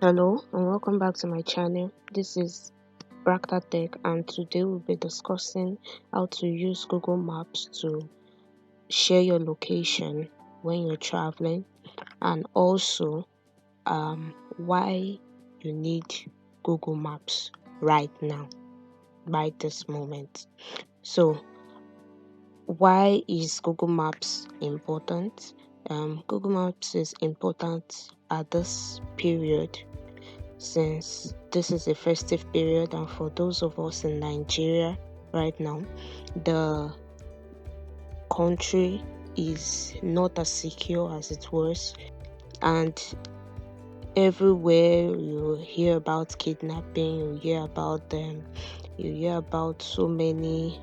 Hello and welcome back to my channel. This is Bracta Tech, and today we'll be discussing how to use Google Maps to share your location when you're traveling, and also why you need Google Maps right now, right this moment. So why is Google Maps important? Google Maps is important at this period since this is a festive period, and for those of us in Nigeria right now, the country is not as secure as it was, and everywhere you hear about kidnapping, you hear about so many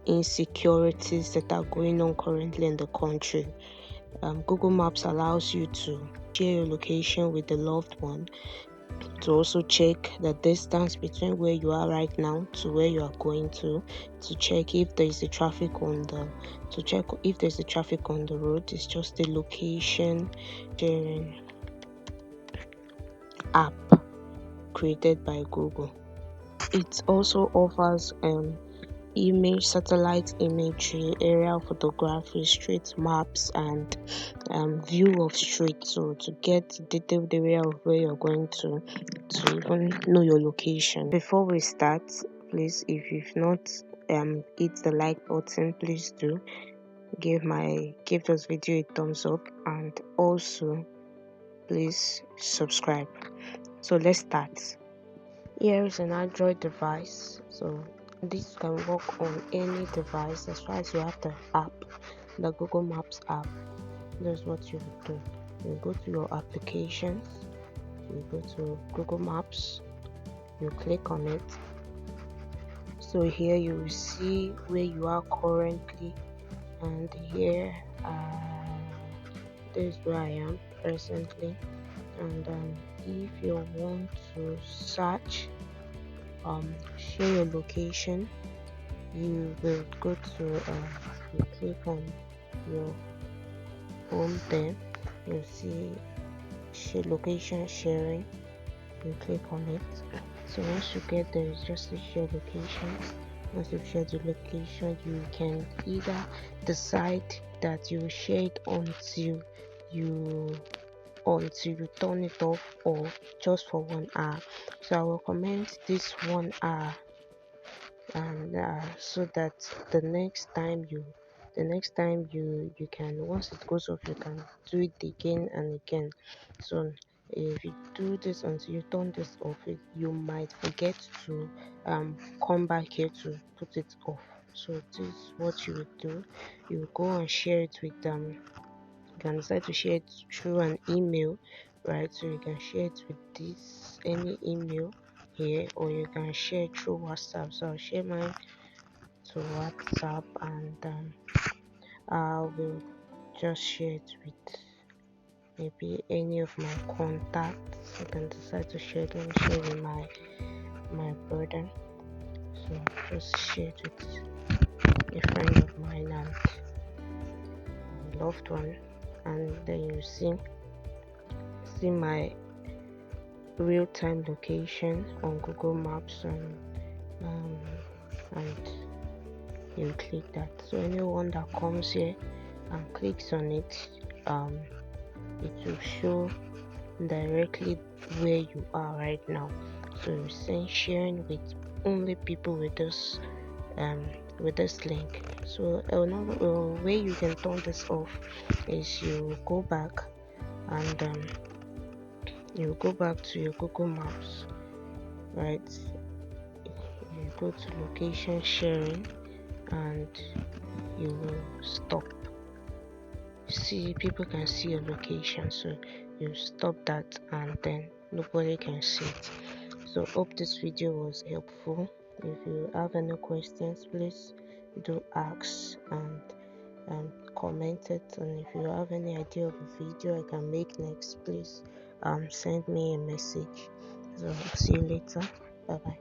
insecurities that are going on currently in the country. Google Maps allows you to share your location with the loved one, to also check the distance between where you are right now to where you are going to check if there is a traffic on the road. It's just a location sharing app created by Google. It also offers satellite imagery, aerial photography, street maps, and view of streets, so to get detailed area of where you're going to even know your location. Before we start, please, if you've not hit the like button, please do give this video a thumbs up, and also please subscribe. So let's start. Here is an Android device, so this can work on any device as far as you have the app, the Google Maps app. That's what you would do. You go to your applications, you go to Google Maps, you click on it. So here you will see where you are currently, and here this is where I am presently. And if you want to search share your location, you will go to you click on your home. There you'll see location sharing. You click on it. So once you get there, it's just to share location. Once you've shared your location, you can either decide that you share it until you turn it off, or just for 1 hour. So I recommend this 1 hour, and so that the next time you can, once it goes off, you can do it again and again. So if you do this until you turn this off, you might forget to come back here to put it off. So this is what you would do. You will go and share it with you can decide to share it through an email, right? So you can share it with any email here, or you can share it through WhatsApp. So I'll share mine to WhatsApp, and I will just share it with maybe any of my contacts. I can decide to share them, share with my brother. So just share it with a friend of mine and a loved one, and then you see my real-time location on Google Maps, and you click that. So anyone that comes here and clicks on it, it will show directly where you are right now. So you're saying sharing with only people with this link. So another way you can turn this off is you go back, and you go back to your Google Maps, right? You go to location sharing, and you will stop. See, people can see your location, so you stop that, and then nobody can see it. So hope this video was helpful. If you have any questions, please do ask and comment it. And if you have any idea of a video I can make next, please send me a message. So see you later. Bye bye.